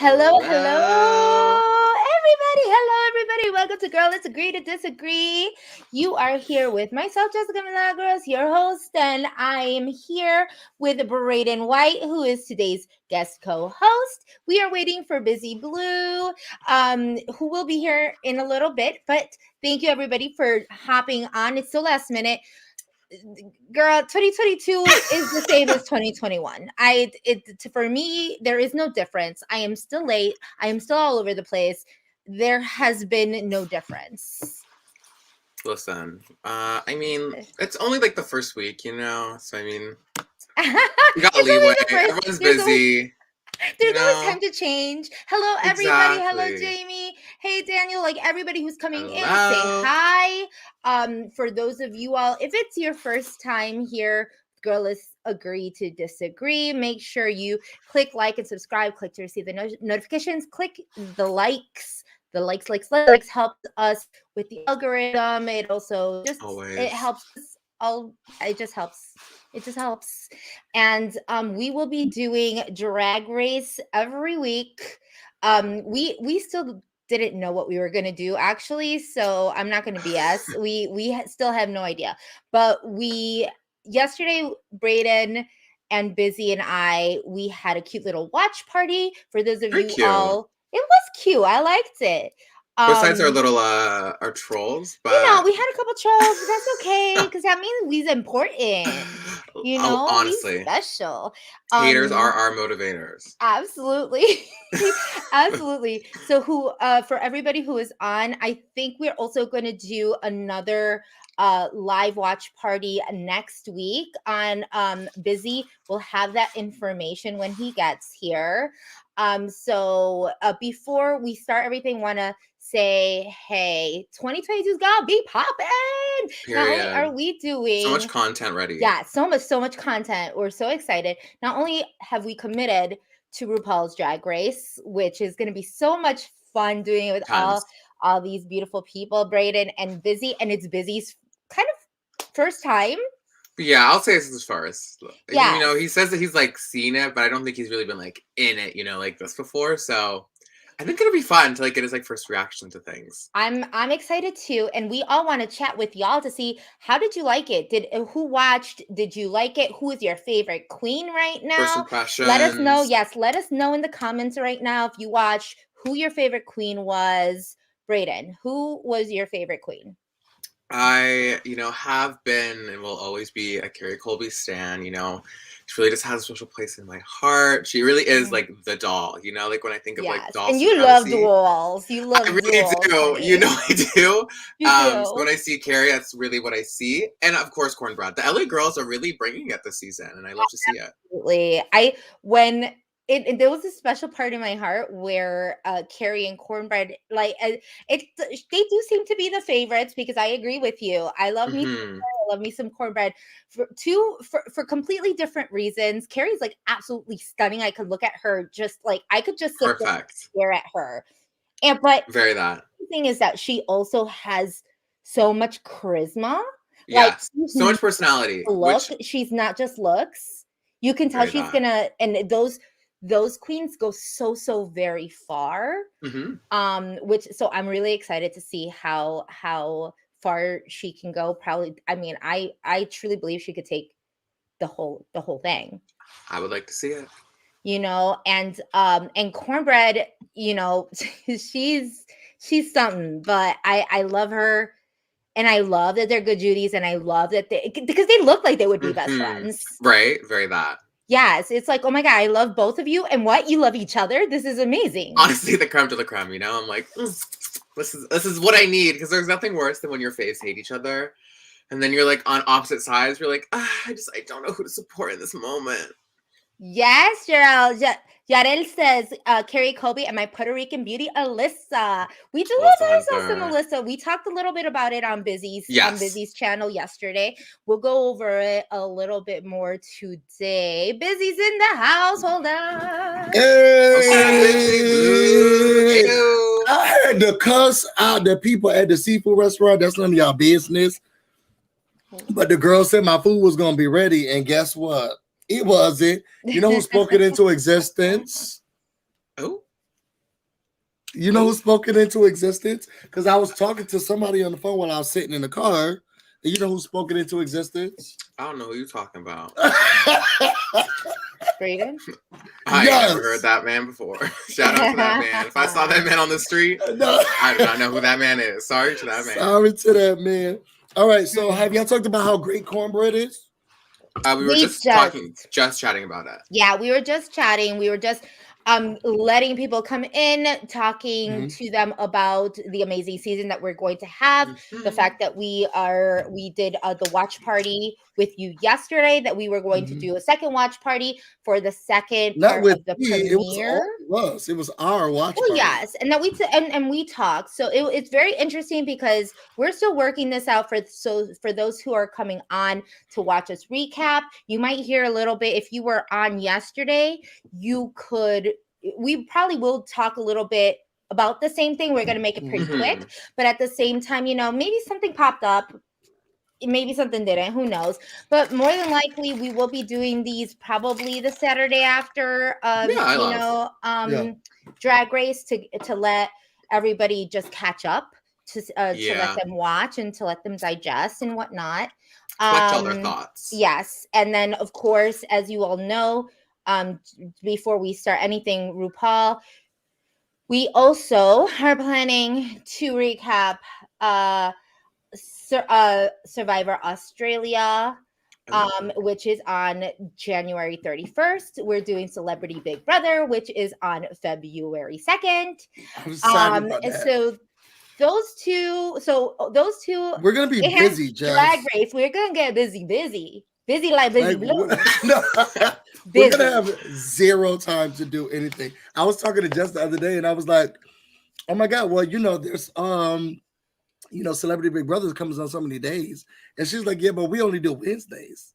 Hello, Hello. everybody. Hello, everybody. Welcome to Girl Let's Agree to Disagree. You are here with myself, Jessica Milagros, your host, and I am here with BREYDON White, who is today's guest co-host. We are waiting for Busy Blue, who will be here in a little bit. But thank you, everybody, for hopping on. It's so last minute. Girl, 2022 is the same as 2021. For me, there is no difference. I am still late. I am still all over the place. There has been no difference. Listen, I mean, it's only like the first week, So I mean, you got It's leeway. only the first. Everyone's busy. There's always time to change. Hello, everybody. Hello, Exactly. Jamie. Hey, Daniel. Like everybody who's coming in, say Hello. hi. For those of you all, if it's your first time here, Girl, let's agree to disagree. Make sure you click like and subscribe. Click to receive the notifications. Click the likes. The likes helps us with the algorithm. It also just Always. it helps us all. It just helps. It just helps. And we will be doing Drag Race every week. We still didn't know what we were going to do actually, so I'm not going to BS. We still have no idea. But yesterday BREYDON and Busy and we had a cute little watch party for those of Very you cute. all. It was cute. I liked it. Besides our little our trolls, but we had a couple trolls, but that's okay because that means we's important. honestly, we special. haters are our motivators. Absolutely. Absolutely. So for everybody who is on, I think we're also going to do another live watch party next week on Busy. We'll have that information when he gets here. So before we start everything, want to say, hey, 2022's gonna be popping. Not only are we doing so much content ready. Yeah, so much content. We're so excited. Not only have we committed to RuPaul's Drag Race, which is going to be so much fun doing it with all these beautiful people, BREYDON and Busy, and it's Busy's kind of first time. Yeah, I'll say this is first. Yeah, he says that he's like seen it, but I don't think he's really been like in it, like this before. So I think it'll be fun to like get his like first reaction to things. I'm excited too, and we all want to chat with y'all to see how did you like it? Who watched? Did you like it? Who is your favorite queen right now? First impressions. Let us know. Yes, let us know in the comments right now if you watched who your favorite queen was. BREYDON, who was your favorite queen? I, have been and will always be a Carrie Colby stan. She really just has a special place in my heart. She really is like the doll. Like when I think of like dolls. And you love dolls. You love. I really dolls, do. honey. I do. You do. So when I see Carrie, that's really what I see. And of course, Cornbread. The LA girls are really bringing it this season, and I love to see it. Absolutely. There was a special part in my heart where Carrie and Cornbread, like they do seem to be the favorites because I agree with you. I love me. I love me some Cornbread for completely different reasons. Carrie's like absolutely stunning. I could look at her just like I could just sit there and stare at her. But very that. The thing is that she also has so much charisma. Yes, so much personality. She's not just looks. You can tell she's gonna, and those queens go so very far. So I'm really excited to see how far she can go. Probably, I mean, I truly believe she could take the whole thing. I would like to see it. And Cornbread, she's something, but I love her. And I love that they're good Judies, and I love that because they look like they would be best friends. Right, very that. Yes, it's like, oh my God, I love both of you. And what? You love each other? This is amazing. Honestly, the creme de la creme, I'm like, this is what I need, because there's nothing worse than when your faves hate each other. And then you're like on opposite sides. You're like, I don't know who to support in this moment. Yes, Gerald. Yarel says, Carrie Colby and my Puerto Rican beauty, Alyssa. We do love ourselves and Alyssa. We talked a little bit about it on Busy's channel yesterday. We'll go over it a little bit more today. Busy's in the house. Hold on. Hey! I had to cuss out the people at the seafood restaurant. That's none of y'all business. But the girl said my food was going to be ready. And guess what? It wasn't. You know who spoke it into existence? Oh, You know who spoke it into existence? Because I was talking to somebody on the phone while I was sitting in the car. And you know who spoke it into existence? I don't know who you're talking about. BREYDON? I ain't never heard that man before. Shout out to that man. If I saw that man on the street, No. I do not know who that man is. Sorry to that man. Sorry to that man. All right, so have y'all talked about how great cornbread is? We were just chatting about it. Yeah, we were just chatting. We were just letting people come in, talking to them about the amazing season that we're going to have. The fact that we did the watch party with you yesterday, that we were going to do a second watch party for the second part of the premiere. It was our watch party. Well, yes, and that we talked. So it's very interesting because we're still working this out for those who are coming on to watch us recap. You might hear a little bit. If you were on yesterday, we probably will talk a little bit about the same thing. We're going to make it pretty quick, but at the same time, maybe something popped up. Maybe something didn't, who knows? But more than likely, we will be doing these probably the Saturday after, Drag Race to let everybody just catch up, to let them watch and to let them digest and whatnot. Collect all their thoughts. Yes. And then, of course, as you all know, before we start anything, RuPaul, we also are planning to recap Survivor Australia, which is on January 31st. We're doing Celebrity Big Brother, which is on February 2nd. So those two, we're gonna be busy, Jess. Drag Race. We're gonna get busy like busy blue. No, we're gonna have zero time to do anything. I was talking to Jess the other day, and I was like, "Oh my god, well, there's Celebrity Big Brother comes on so many days," and she's like, "Yeah, but we only do Wednesdays,"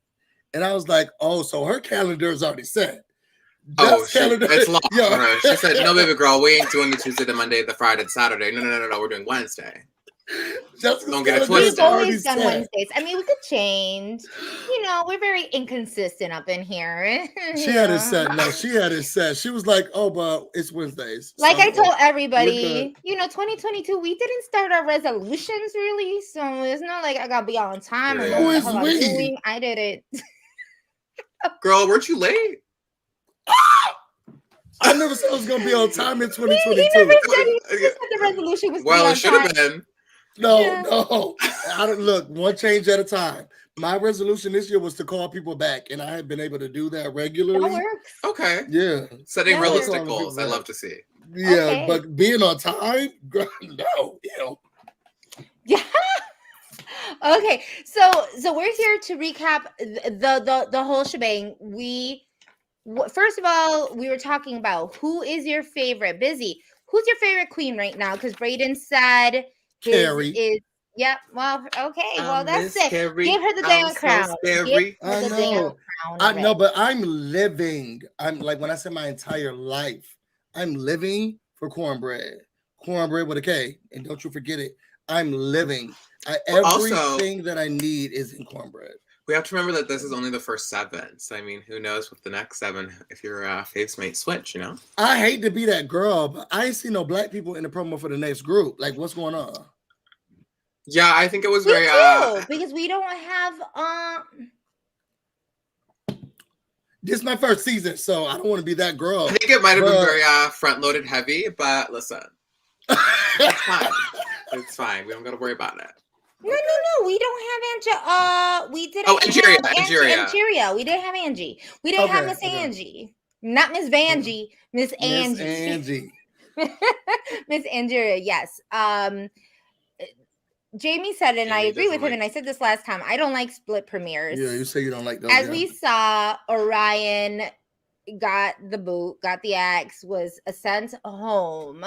and I was like, "Oh, so her calendar is already set." It's locked. Yeah. She said, "No, baby girl, we ain't doing the Tuesday, the Monday, the Friday, the Saturday. No, we're doing Wednesday." Don't get it twisted. We've always done Wednesdays. I mean, we could change. We're very inconsistent up in here. She had it set. No, she had it set. She was like, "Oh, but it's Wednesdays." Like I told everybody, 2022, we didn't start our resolutions really, so it's not like I gotta be on time. Who is we? I did it. Girl, weren't you late? I never said I was gonna be on time in 2022. He never said the resolution was. Well, it should have been. No. I don't look one change at a time. My resolution this year was to call people back, and I have been able to do that regularly. That works. Okay. Yeah. Setting realistic goals. I love to see. Yeah, but being on time, no. Yeah. Okay. So we're here to recap the whole shebang. First of all, we were talking about who is your favorite. Busy. Who's your favorite queen right now? Because BREYDON said Carrie is. Yep. Well, okay. Well, that's it. Carrie. Give her the damn crown. I know, but I'm living. I'm like when I say my entire life, I'm living for cornbread. Cornbread with a K, and don't you forget it. I'm living. Everything that I need is in cornbread. We have to remember that this is only the first 7. So, I mean, who knows with the next 7 if your faves might switch, I hate to be that girl, but I ain't see no black people in the promo for the next group. Like, what's going on? Yeah, I think it was because we don't have This is my first season, so I don't want to be that girl. I think it might have been very front-loaded heavy, but listen. It's fine. It's fine. We don't got to worry about it. No. We don't have Angie. We didn't. Oh, Angeria. We didn't have Angie. We didn't have Miss Angie. Not Miss Vanjie. Miss Angie. Miss Angeria. Yes. Jamie said, and I agree with him, and I said this last time, I don't like split premieres. Yeah, you say you don't like those. As we saw, Orion got the boot, got the axe, was sent home.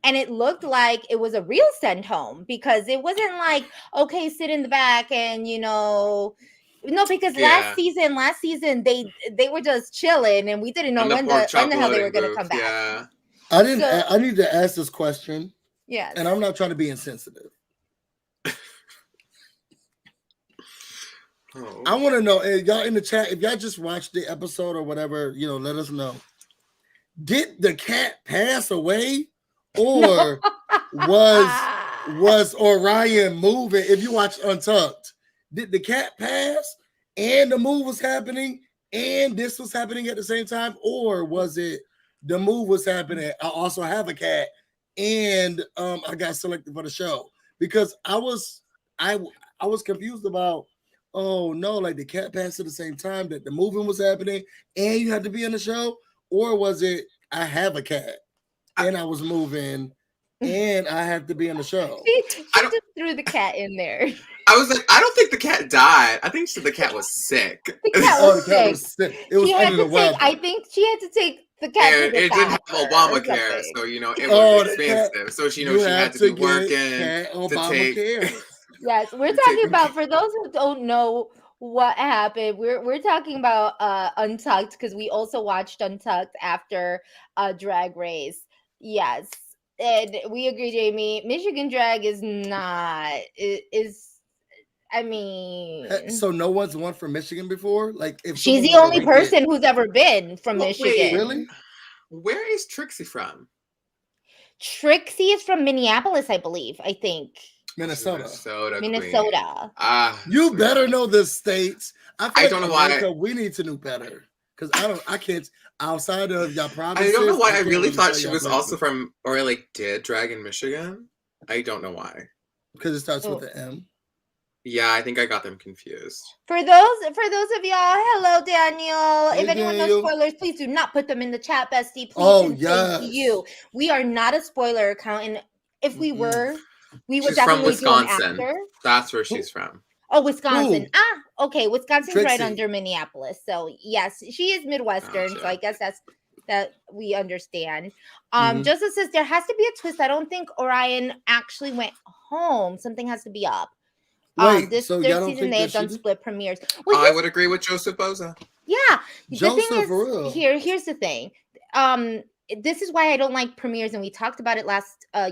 And it looked like it was a real send home because it wasn't like, okay, sit in the back and, no, because last season they were just chilling and we didn't know when the hell they were going to come back. Yeah. I need to ask this question. Yes. And I'm not trying to be insensitive. I want to know, y'all in the chat, if y'all just watched the episode or whatever, let us know. Did the cat pass away or was Orion moving? If you watch Untucked, did the cat pass and the move was happening and this was happening at the same time, or was it the move was happening? I also have a cat, and I got selected for the show because I was confused about. Oh no, like the cat passed at the same time that the moving was happening, and you had to be in the show, or was it I have a cat and I was moving and I have to be in the show? She just threw the cat in there. I was like, I don't think the cat died. I think the cat was sick. The cat was sick. It was under the weather. I think she had to take the cat. And it didn't have Obamacare, so it was expensive. So she had to be working to take. Yes, we're talking about, for those who don't know what happened, we're talking about Untucked, because we also watched Untucked after Drag Race. Yes, and we agree, Jamie. Michigan drag is not I mean, so no one's won from Michigan before. Like, if she's the only person who's ever been from Michigan. Wait, really? Where is Trixie from? Trixie is from Minneapolis, I believe. I think. Minnesota. You better know the states. I don't know why. We need to know better, because I can't. Outside of y'all provinces, I don't know why. I really thought she was also from, or like did drag in Michigan. I don't know why. Because it starts with the M. Yeah, I think I got them confused. For those of y'all, hello Daniel. Hey, if anyone Daniel. knows spoilers, please do not put them in the chat, bestie. Please. Oh yes. Thank you. We are not a spoiler account, and if we were, we would she's definitely from Wisconsin. do them after. That's where she's from. Oh, Wisconsin. Ooh. Okay. Wisconsin's Trixie. right under Minneapolis. So yes, she is Midwestern. Gotcha. So I guess that we understand. Mhm. Joseph says there has to be a twist. I don't think Orion actually went home. Something has to be up. Wait, this so third y'all don't season think they that have done she did? split premieres. I would agree with Joseph Boza. Yeah. The Joseph, thing is, for real. here's the thing. This is why I don't like premieres, and we talked about it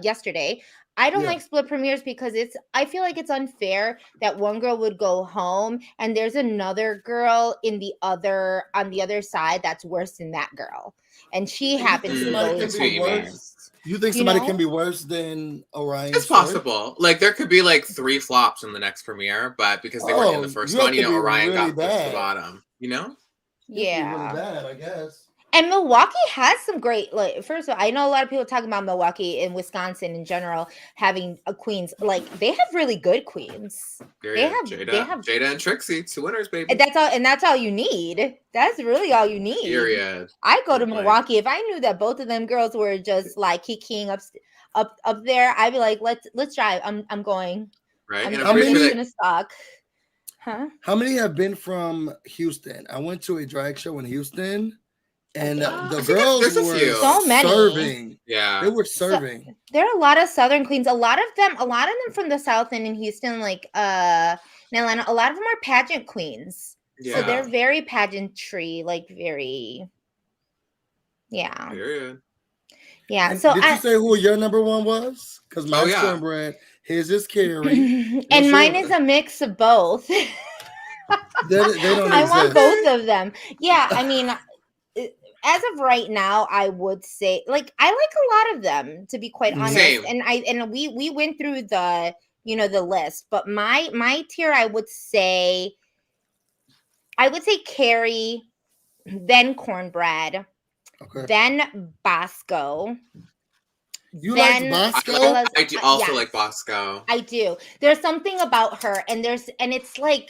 yesterday. I don't like split premieres because I feel like it's unfair that one girl would go home and there's another girl on the other side that's worse than that girl, and she happens to go worse. You think somebody can be worse than Orion? It's possible. Like, there could be like 3 flops in the next premiere, but because they weren't in the first one, Orion really got pushed to the bottom. Yeah. Really bad, I guess. And Milwaukee has some great, like, first of all, I know a lot of people talking about Milwaukee and Wisconsin in general having queens. Like, they have really good queens. They have Jada and Trixie, 2 winners, baby. And that's all you need. That's really all you need. Period. I go to Milwaukee. If I knew that both of them girls were just like kicking up there, I'd be like, let's drive. I'm going. Right. I'm gonna stock. Huh? How many have been from Houston? I went to a drag show in Houston. And the girls were so many. serving. Yeah, they were serving. So, there are a lot of Southern queens. A lot of them from the South and in Houston, like in Atlanta. A lot of them are pageant queens. Yeah. So they're very pageantry, like very. Yeah. Period. Yeah. And so did you say who your number one was? Because mine's cornbread. His is Carrie. And mine is a mix of both. they don't I want both of them. Yeah, I mean. As of right now, I would say, like, I like a lot of them, to be quite honest. Same. And we went through the list, but my tier, I would say Carrie, then Cornbread, then Bosco. You like Bosco? I do also like Bosco. I do. There's something about her, and it's like.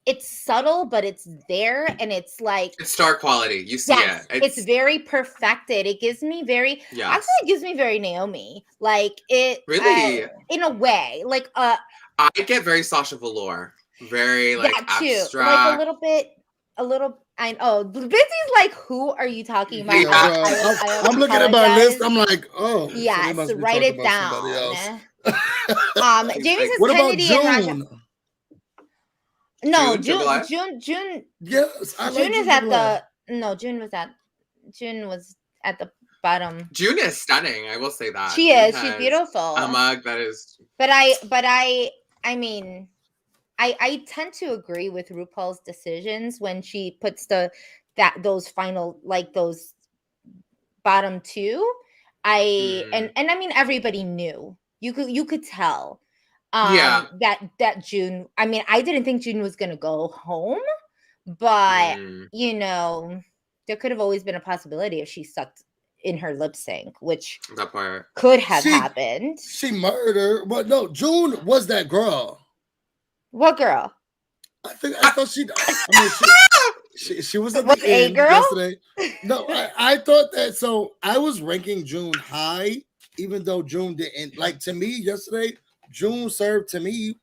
It's subtle, but it's there, and it's like it's star quality. You see it. It's very perfected. It gives me very actually it gives me very Naomi. Like it really in a way. Like I get very Sasha Velour. Very like abstract. Like a little Bussy's like, who are you talking about? Yeah, I'm looking at my list. I'm like, oh yes, so write it down. Jamie says what about Kennedy June? and Raja. No, June. Yes, June was at the bottom. June is stunning. I will say that she is. She's beautiful. A mug that is. But I mean, I tend to agree with RuPaul's decisions when she puts those final, like those bottom 2. and I mean everybody knew. You could tell that June, I mean, I didn't think June was gonna go home, but you know, there could have always been a possibility if she sucked in her lip sync, which that part could have happened. She murdered, but no, June was that girl. What girl? I thought she. I mean, she was at the end yesterday. No, I thought that. So I was ranking June high, even though June didn't. Like, to me yesterday, June served to me.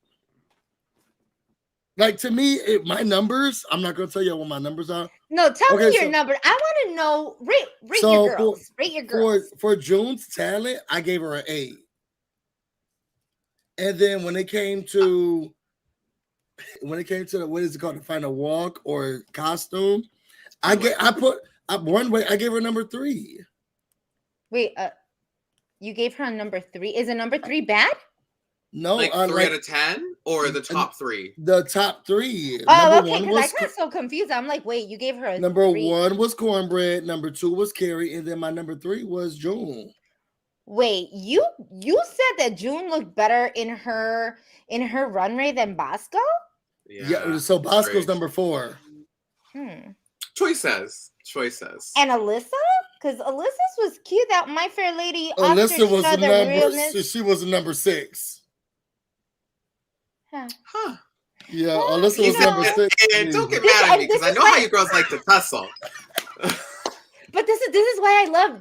Like, to me, my numbers. I'm not gonna tell you what my numbers are. No, tell me your number. I want to know. Rate your girls. Rate your girls. For June's talent, I gave her an 8. And then when it came to what is it called, the final walk or costume, I gave her number 3. Wait, you gave her a number 3. Is a number 3 bad? No, like 3 out of 10 or the top 3? The top 3. Oh, okay. Because I got so confused. I'm like, wait, you gave her a number 3. 1 was Cornbread, number 2 was Carrie, and then my number 3 was June. Wait, you said that June looked better in her runway than Bosco? Yeah, so Bosco's number 4. Choices. And Alyssa? Because Alyssa's was cute. That My Fair Lady. Alyssa was the number. She was number 6. Huh. Yeah, well, Alyssa was number 6. And don't get mad at me because I know how you girls like to tussle. But this is why I love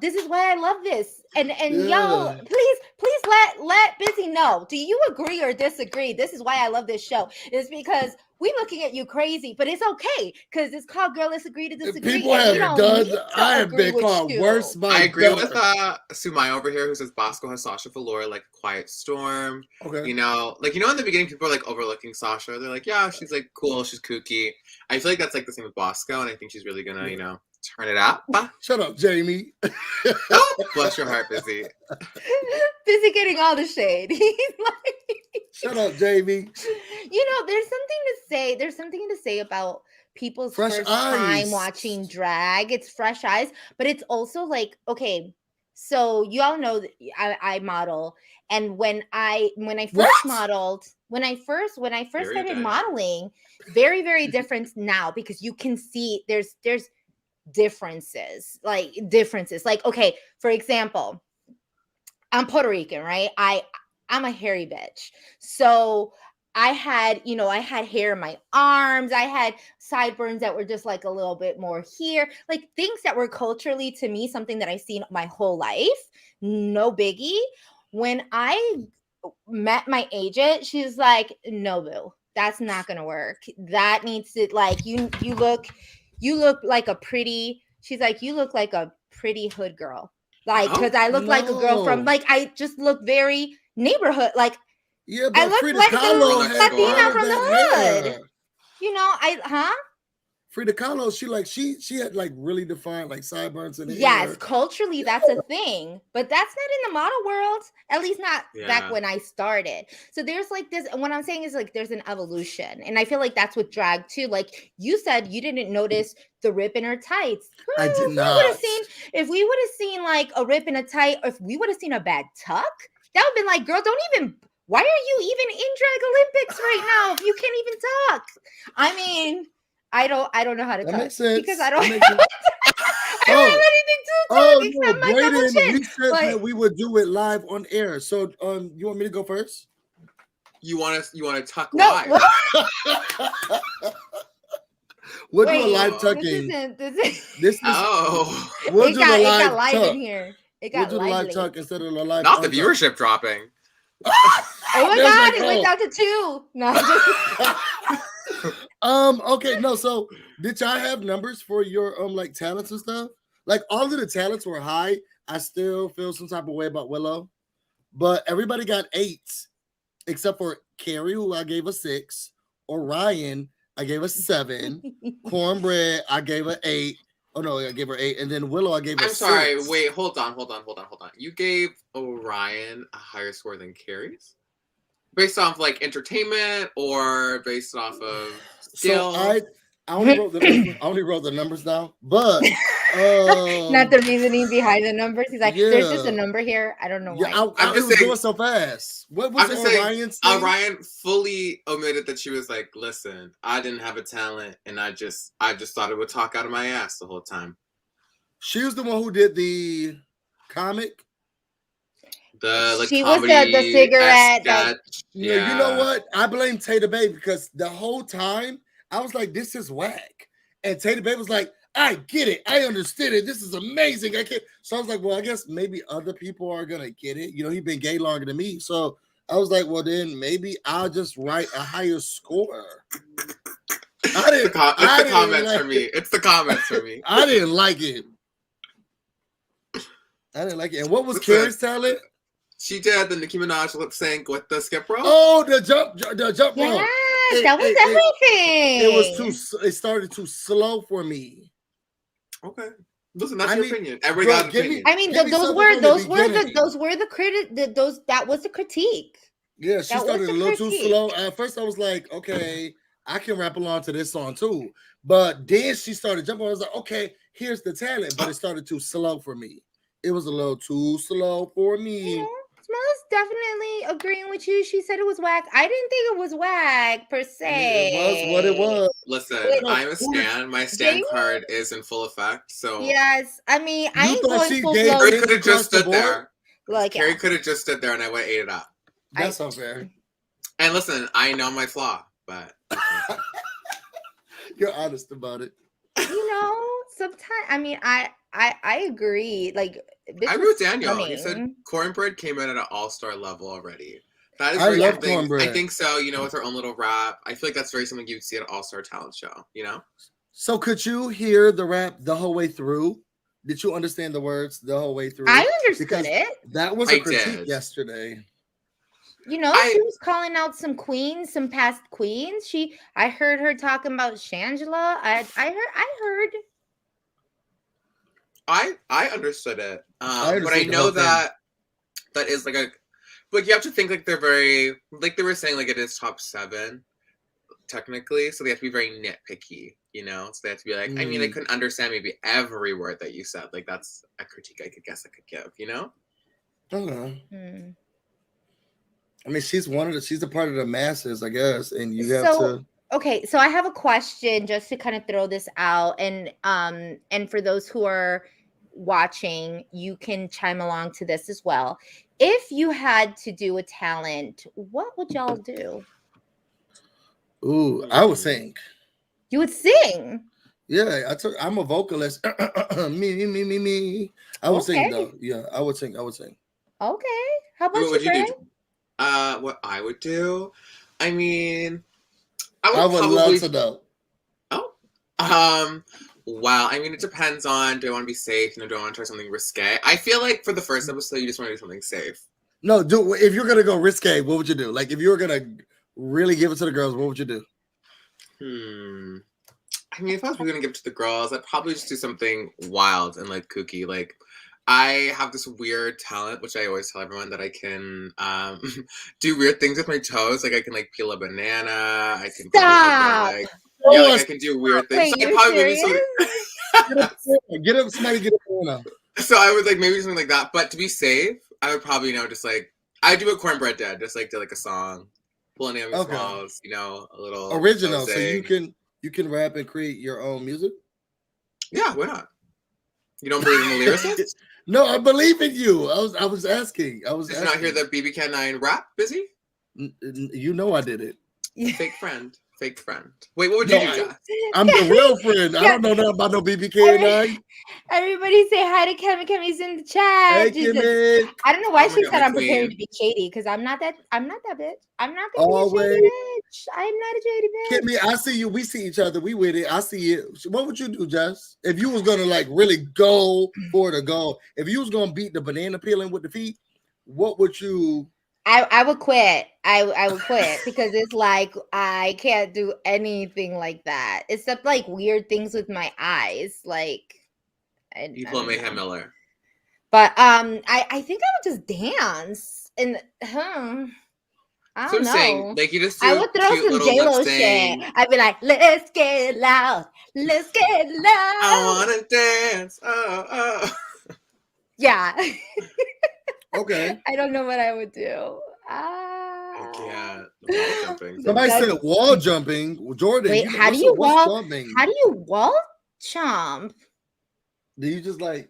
this. And y'all, please let Busy know. Do you agree or disagree? This is why I love this show. It's because we looking at you crazy, but it's okay because it's called Girl Let's Agree to Disagree. People have done. I have been called worse. I agree with Sumai over here who says Bosco has Sasha Velour like Quiet Storm. Okay. You know, like in the beginning, people are like overlooking Sasha. They're like, yeah, she's like cool, she's kooky. I feel like that's like the same with Bosco, and I think she's really gonna turn it up. Shut up, Jamie. Bless your heart, Busy. Busy getting all the shade. He's like, shut up, Jamie. There's something to say about people's fresh first eyes. time watching drag. It's fresh eyes, but it's also like, okay, so you all know that I model, and when I first modeled, when I first started modeling, very, very different now because you can see there's differences. Like, okay, for example, I'm Puerto Rican, right? I'm a hairy bitch. So I had hair in my arms. I had sideburns that were just like a little bit more here, like things that were culturally to me, something that I've seen my whole life. No biggie. When I met my agent, she's like, no, boo, that's not going to work. That needs to, like, you look like a pretty, she's like, you look like a pretty hood girl. Like, because I look like a girl from, like, I just look very neighborhood. Like, yeah, but I look Frida like Kahlo a Latina from the hood. Hair. You know, Frida Kahlo, she had like really defined like sideburns in the yes, hair. Culturally that's a thing, but that's not in the model world, at least not back when I started. So there's like this, and what I'm saying is like there's an evolution, and I feel like that's with drag too. Like you said, you didn't notice the rip in her tights. I did not. If we would have seen like a rip in a tight, or if we would have seen a bad tuck, that would have been like, girl, don't even. Why are you even in Drag Olympics right now if you can't even tuck? I mean, I don't know how to tuck because I don't have anything to tuck except my double chin. We said that we would do it live on air. So you want me to go first? You want to tuck live? We'll do a live tucking. We'll do the live tuck in here. We'll do the live tuck instead of the live. Not the viewership dropping. Oh my god, it went down to 2. No. Okay, no, so did y'all have numbers for your like talents and stuff? Like all of the talents were high. I still feel some type of way about Willow, but everybody got 8s except for Carrie, who I gave a 6, Orion, I gave a 7, Cornbread, I gave an 8. Oh no, I gave her 8, and then Willow, I gave her 6. I'm sorry. Wait, hold on. You gave Orion a higher score than Carrie's, based off like entertainment or based off of skill. So I only wrote the numbers now, but Not the reasoning behind the numbers. He's like, there's just a Yeah. number here. I don't know Yeah, why. I'm it just was saying. going so fast. What I'm was just saying. Orion's thing? Ryan fully omitted that she was like, "Listen, I didn't have a talent, and I just thought it would talk out of my ass the whole time." She was the one who did the comic. The like She was comedy the cigarette that. sketch. No, you know what? I blame Tater Babe because the whole time I was like, "This is whack," and Tater Babe was like, "I get it, I understood it. This is amazing. I can't." So I was like, "Well, I guess maybe other people are gonna get it." You know, he's been gay longer than me, so I was like, "Well, then maybe I'll just write a higher score." I didn't. It's the comments like for me. It's the comments for me. I didn't like it. I didn't like it. And what was Carrie's talent? She did the Nicki Minaj lip sync with the skip rope. Oh, the jump rope. Yes, that was everything. It was too. It started too slow for me. Okay, listen, that's your opinion. Everybody got an opinion. I mean, those were the critic. That was the critique. Yeah, she started a little too slow. At first, I was like, okay, I can rap along to this song too. But then she started jumping. I was like, okay, here's the talent. But it started too slow for me. It was a little too slow for me. Yeah. Smells definitely agreeing with you. She said it was whack. I didn't think it was whack per se. It was what it was. Listen, I'm a stan. My stan card is in full effect. So yes, I mean, I ain't going full blow. Carrie could have just stood there. Like Carrie could have just stood there, and I would have ate it up. That's unfair. And listen, I know my flaw, but you're honest about it. You know, sometimes I mean, I agree. Like, I agree with Daniel. He said Cornbread came in at an all-star level already. That is I love Cornbread. I think so. You know, with her own little rap, I feel like that's very something you'd see at an all-star talent show. You know. So, could you hear the rap the whole way through? Did you understand the words the whole way through? I understood it. That was a critique yesterday. You know, she was calling out some queens, some past queens. I heard her talking about Shangela. I heard. I understood it, but I know that is like but you have to think like they're very, like they were saying, like it is top 7 technically, so they have to be very nitpicky, you know. So they have to be like, I mean, I couldn't understand maybe every word that you said. Like that's a critique I could give, you know. Okay. I mean, she's a part of the masses, I guess, and you have to. Okay, so I have a question just to kind of throw this out, and for those who are watching, you can chime along to this as well. If you had to do a talent, what would y'all do? Ooh, I would sing. You would sing? Yeah, I'm a vocalist. me. I would sing though. Yeah, I would sing. Okay. How about what would you do? What I would do? I mean, I would love to know. Oh. Wow. I mean, it depends on, do I want to be safe? You know, do I want to try something risque? I feel like for the first episode, you just want to do something safe. No, if you're gonna go risque, what would you do? Like if you were gonna really give it to the girls, what would you do? I mean, if I was really gonna give it to the girls, I'd probably just do something wild and like kooky. Like I have this weird talent, which I always tell everyone, that I can do weird things with my toes. Like I can like peel a banana. I can stop. I can do weird things. Wait, so you're serious? Get up, somebody get up. So I would like maybe something like that. But to be safe, I would probably, you know, just like I do what Cornbread did, just like do like a song, pull any of my smalls, you know, a little original. So you can rap and create your own music. Yeah, why not? You don't believe in the lyricist? No, I believe in you. I was asking. Did you not hear the BB Cat 9 rap? Busy? You know I did it. Fake friend. Wait, what would you do, Jess? I'm the real friend. I don't know nothing about no BBK9. Everybody say hi to Kemi. Kemi's in the chat. Hey, I don't know why she said I'm preparing to be shady, because I'm not that bitch. I'm not gonna be a shady bitch. I'm not a shady bitch. Kemi, I see you. We see each other. We with it. I see it. What would you do, Jess? If you was gonna like really go for the goal, if you was gonna beat the banana peeling with the feet, what would you? I would quit. I would quit because it's like I can't do anything like that except like weird things with my eyes. Like you pull Mayhem Miller. But I think I would just dance and I So don't I'm saying, know. like, you just I do would throw cute some little lip J-Lo sync. shit. I'd be like, let's get loud. Let's get loud. I wanna dance. Oh, oh. Yeah. Okay. I don't know what I would do. I can't. Wall jumping. Somebody said wall jumping. Jordan, Wait, how do you what's wall? wall mean? How do you wall jump? Do you just like?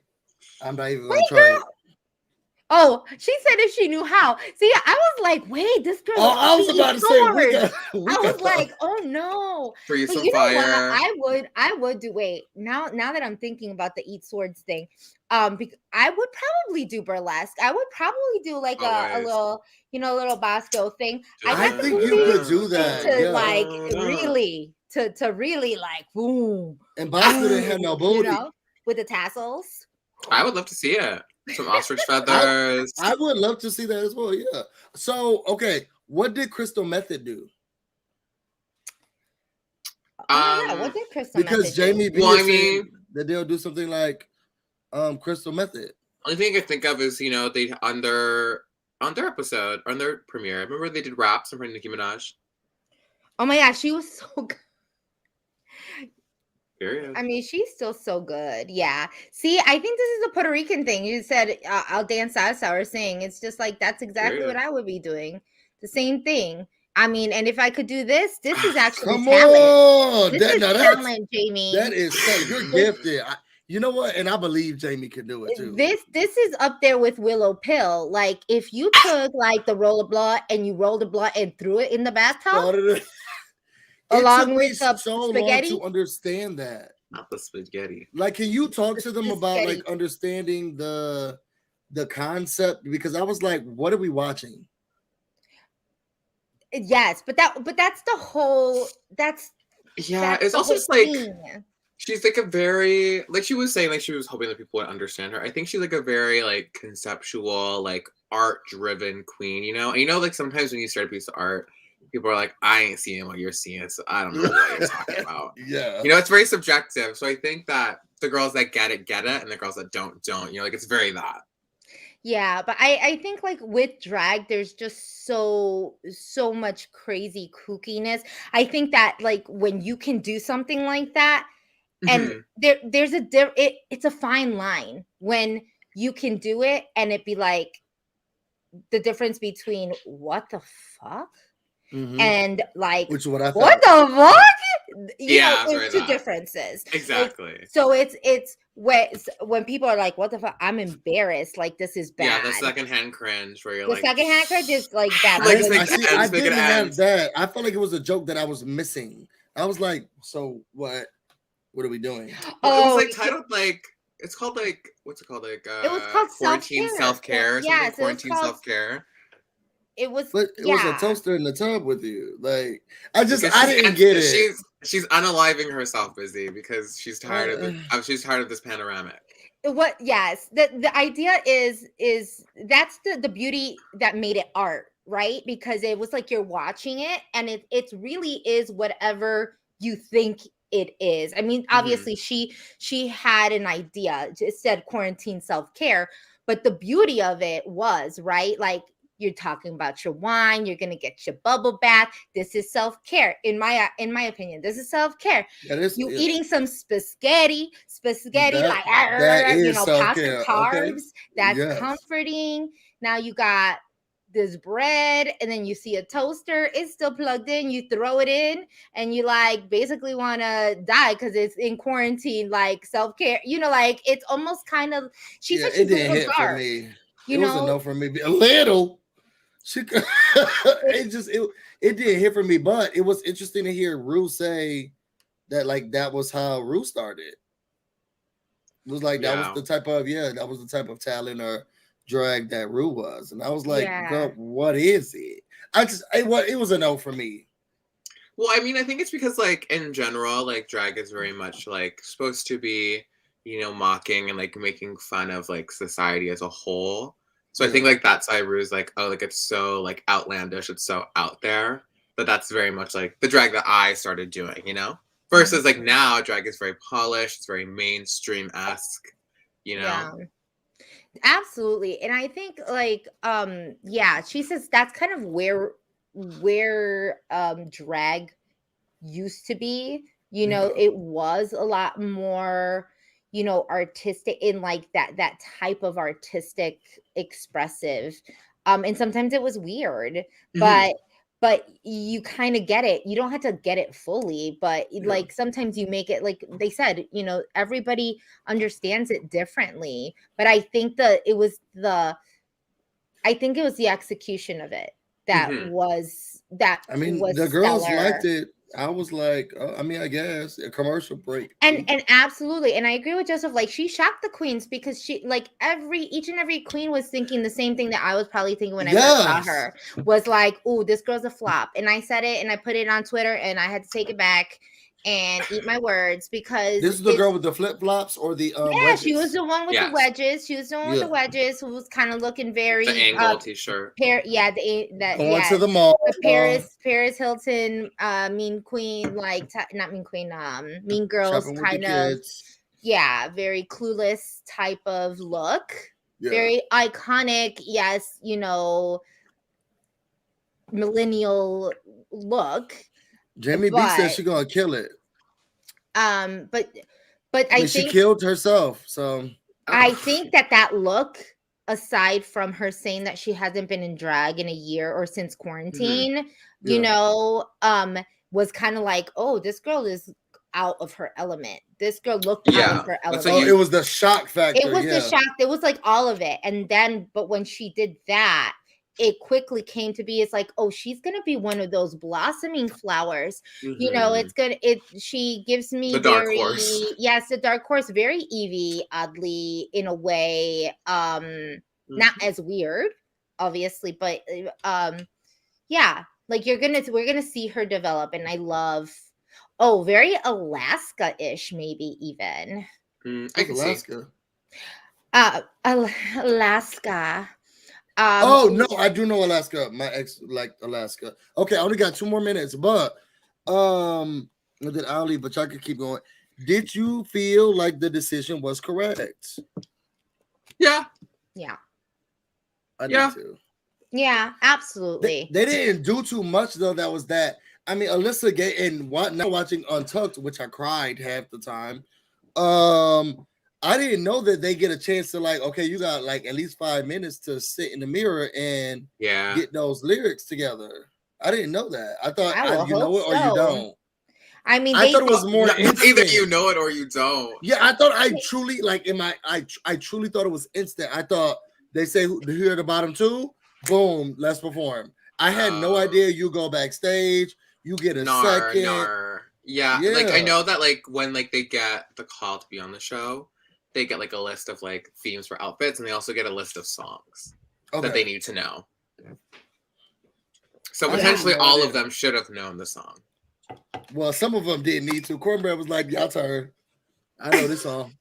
I'm not even Wait, gonna try girl. it. Oh, she said if she knew how. See, I was like, wait, this girl. Oh, I was about to say I was like, oh no. Freeze But some you know fire. what? I would do. Wait, now that I'm thinking about the eat swords thing, I would probably do burlesque. I would probably do like a little, a little Bosco thing. I think you could do that. To Yeah. like really, to really like boom. And Bosco didn't have no booty. With the tassels. I would love to see it. Some ostrich feathers. I would love to see that as well. Yeah. So, okay, what did Crystal Method do? What did Crystal because Method Jamie do? B is saying that they'll do something like Crystal Method. Only thing I can think of is they on their episode, on their premiere. Remember they did raps in front of Nicki Minaj. Oh my gosh, she was so good. Period. I mean, she's still so good. Yeah. See, I think this is a Puerto Rican thing. You said I'll dance salsa or sing. It's just like that's exactly what I would be doing. The same thing. I mean, and if I could do this is actually talent. On. This is talent, Jamie. That is so you're gifted. You know what? And I believe Jamie can do it too. This is up there with Willow Pill. Like if you took like the roll of blood and you rolled the blood and threw it in the bathtub. Along with the spaghetti to understand that. Not the spaghetti. Like, can you talk to them about like understanding the concept? Because I was like, what are we watching? Yes, but that's the whole it's also just like she's like a very like she was saying like she was hoping that people would understand her. I think she's like a very like conceptual, like art driven queen, And like sometimes when you start a piece of art, people are like, I ain't seeing what you're seeing, so I don't know what you're talking about. Yeah. It's very subjective. So I think that the girls that get it, and the girls that don't. Like it's very that. Yeah, but I think like with drag, there's just so much crazy kookiness. I think that like when you can do something like that, and there's it's a fine line when you can do it and it be like the difference between what the fuck. And like, which is what I thought. What the fuck? It's two differences. Exactly. So it's when people are like, "What the fuck?" I'm embarrassed. Like this is bad. Yeah, the secondhand cringe where you're the like, secondhand cringe is like that. I didn't have that. I felt like it was a joke that I was missing. I was like, so what? What are we doing? Well, it was like titled like. It's called like what's it called like it was called quarantine self-care. Yeah, quarantine self-care. It was, but it was a toaster in the tub with you. Like I didn't get it. She's unaliving herself, busy because she's tired of it. She's tired of this panoramic. What? Yes, the idea is that's the beauty that made it art, right? Because it was like you're watching it, and it really is whatever you think it is. I mean, obviously she had an idea. It said quarantine self-care, but the beauty of it was right, like. You're talking about your wine. You're gonna get your bubble bath. This is self-care, in my opinion. This is self-care. Eating some spaghetti, like pasta carbs. Okay. That's comforting. Now you got this bread, and then you see a toaster. It's still plugged in. You throw it in, and you like basically want to die because it's in quarantine. Like self-care, like it's almost kind of. She said she's it didn't hit for me. It was a no for me. A little. It didn't hit for me, but it was interesting to hear Rue say that like that was how Rue started. It was like that was the type of talent or drag that Rue was, and I was like, girl, what is it? It was a no for me. Well, I mean, I think it's because like in general, like drag is very much like supposed to be, mocking and like making fun of like society as a whole. So I think like that's why Rue's like, oh, like it's so like outlandish, it's so out there. But that's very much like the drag that I started doing, Versus like now drag is very polished, it's very mainstream-esque, Yeah. Absolutely. And I think like she says that's kind of where where drag used to be. You know, it was a lot more, you know, artistic in like that type of artistic expressive. And sometimes it was weird, but you kind of get it. You don't have to get it fully, but like sometimes you make it, like they said, you know, everybody understands it differently. But I think it was the execution of it that was the girls stellar. liked it. I was like, I guess a commercial break. And absolutely, and I agree with Joseph. Like, she shocked the queens because she, like, each and every queen was thinking the same thing that I was probably thinking when I first saw her. Was like, "Ooh, this girl's a flop," and I said it, and I put it on Twitter, and I had to take it back and eat my words because this is the girl with the flip flops or the wedges. She was the one with the wedges. She was the one with the wedges who was kind of looking very the angle t-shirt. Going to the mall. The Paris Hilton, Mean Queen, like not Mean Queen, Mean Girls kind of. Yeah, very clueless type of look. Yeah. Very iconic, yes, you know, millennial look. Jamie B says she's gonna kill it. But I think she killed herself. So I think that look, aside from her saying that she hasn't been in drag in a year or since quarantine, you know, was kind of like, oh, this girl is out of her element. This girl looked out of her element. It was the shock factor. It was the shock. It was like all of it. And then, but when she did that, it quickly came to be, it's like, oh, she's gonna be one of those blossoming flowers. You know, she gives me the dark horse. Yes, the dark horse, very Evie, oddly, in a way. Not as weird, obviously, but yeah, like we're gonna see her develop, and I love very Alaska-ish, maybe even. I can Alaska. Alaska. No, I do know Alaska. My ex liked Alaska. Okay, I only got 2 more minutes, but then I'll leave, but y'all can keep going. Did you feel like the decision was correct? Yeah. Yeah. I did too. Yeah, absolutely. They didn't do too much though. That was that. I mean, Alyssa Gay and now watching Untucked, which I cried half the time. I didn't know that they get a chance to, like, okay, you got like at least 5 minutes to sit in the mirror and get those lyrics together. I didn't know that. I thought you know it or you don't. I mean, I thought it was more either you know it or you don't. Yeah, I thought I truly I truly thought it was instant. I thought they say here at the bottom 2, boom, let's perform. I had no idea you go backstage, you get a second. Yeah, like I know that like when like they get the call to be on the show, they get like a list of like themes for outfits, and they also get a list of songs that they need to know. So potentially all of them should have known the song. Well, some of them didn't need to. Cornbread was like, y'all turn. I know this song.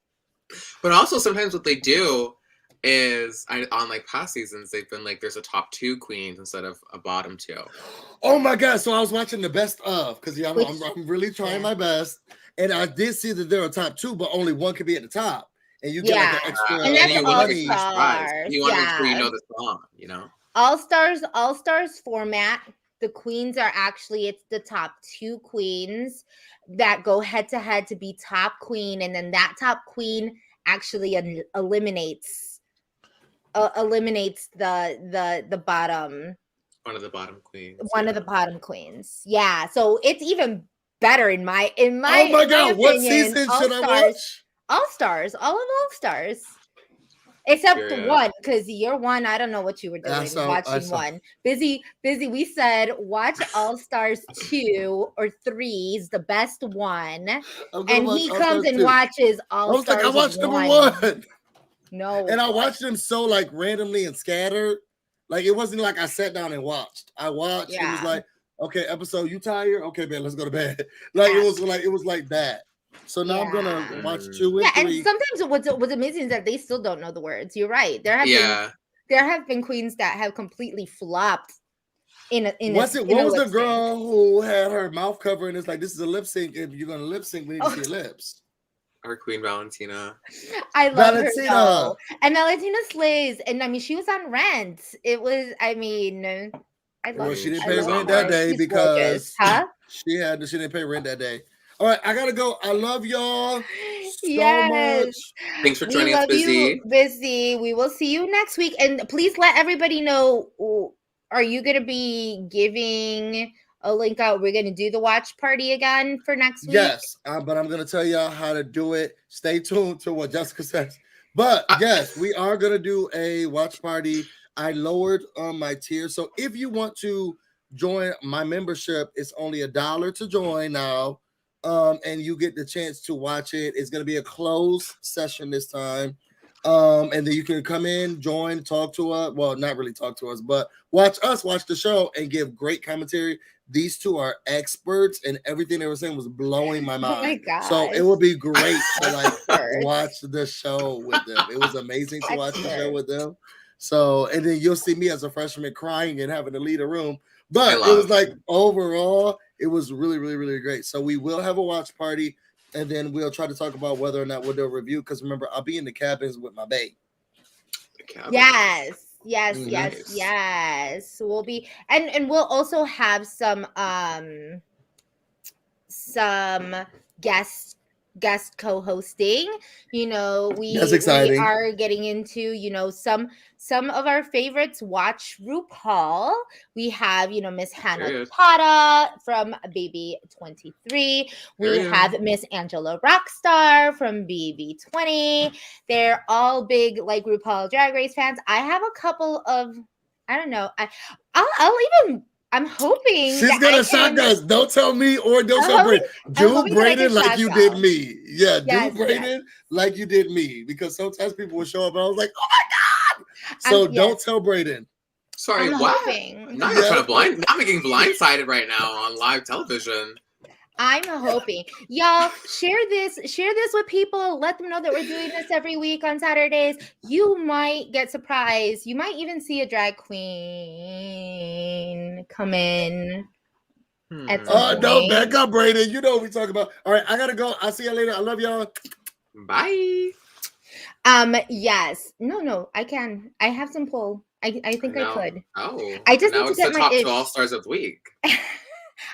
But also sometimes what they do is on like past seasons, they've been like there's a top 2 queens instead of a bottom 2. Oh my God. So I was watching the best of, because I'm really trying my best. And I did see that there are top 2, but only one could be at the top. And you get like an extra. And that's you want to make sure you know the song, you know? All Stars format. The queens are actually, it's the top 2 queens that go head to head to be top queen. And then that top queen actually eliminates the bottom. One of the bottom queens. One of the bottom queens. Yeah. So it's even better in my oh my God, what season should I watch? All Stars, all of All Stars. Except one, because year 1, I don't know what you were doing watching one. Busy. We said watch All Stars 2 or 3 is the best one, and he comes and watches All Stars. I watched number 1. No, and I watched them so like randomly and scattered. Like it wasn't like I sat down and watched. I watched. It was like, okay, episode, you tired? Okay, man, let's go to bed. Like it was like that. So now I'm gonna watch 2 and 3. And sometimes what's amazing is that they still don't know the words. You're right. There have been queens that have completely flopped. What was the girl who had her mouth covered and it's like, this is a lip sync? If you're gonna lip sync, we need to see your lips. Our queen Valentina. I love her though. And Valentina slays. And I mean, she was on Rent. It was, I mean, I love. Well, she didn't I pay love rent her. that day She's gorgeous. because Huh? she didn't pay rent that day. All right, I gotta go. I love y'all so Yes. much. Thanks for We joining us, love you, Busy. Busy. We will see you next week. And please let everybody know, are you going to be giving a link out? We're going to do the watch party again for next week? Yes, but I'm gonna tell y'all how to do it. Stay tuned to what Jessica says. But yes, we are gonna do a watch party. I lowered my tier, so if you want to join my membership, it's only $1 to join now, and you get the chance to watch it. It's gonna be a closed session this time, and then you can come in, join, talk to us. Well, not really talk to us, but watch us watch the show and give great commentary. These two are experts, and everything they were saying was blowing my mind. Oh my gosh. So it would be great to like watch the show with them. It was amazing to watch the show with them. So, and then you'll see me as a freshman crying and having to lead a room. But it was like overall, it was really, really, really great. So we will have a watch party, and then we'll try to talk about whether or not we'll do a review. Because remember, I'll be in the cabins with my babe. Yes. We'll be and we'll also have some guest co-hosting. That's exciting. We are getting into some of our favorites watch RuPaul. We have Miss Hannah Tata from Baby 23. We have Miss Angela Rockstar from BB20. They're all big like RuPaul Drag Race fans. I have a couple of, I don't know, I'm hoping she's gonna shock us. Don't tell me or don't tell Brayden. Do Brayden like you did me. Yeah, do Brayden like you did me. Because sometimes people will show up and I was like, oh my God. So don't tell Brayden. Sorry, what? Now you're trying to now I'm getting blindsided right now on live television. I'm hoping. Y'all share this with people. Let them know that we're doing this every week on Saturdays. You might get surprised. You might even see a drag queen come in. No, back up, Brayden. You know what we talking about. All right, I gotta go. I'll see you later. I love y'all. Bye. Yes. No, I can. I have some pull. I think I could. Oh. I just need to get my top 2 All-Stars of the week.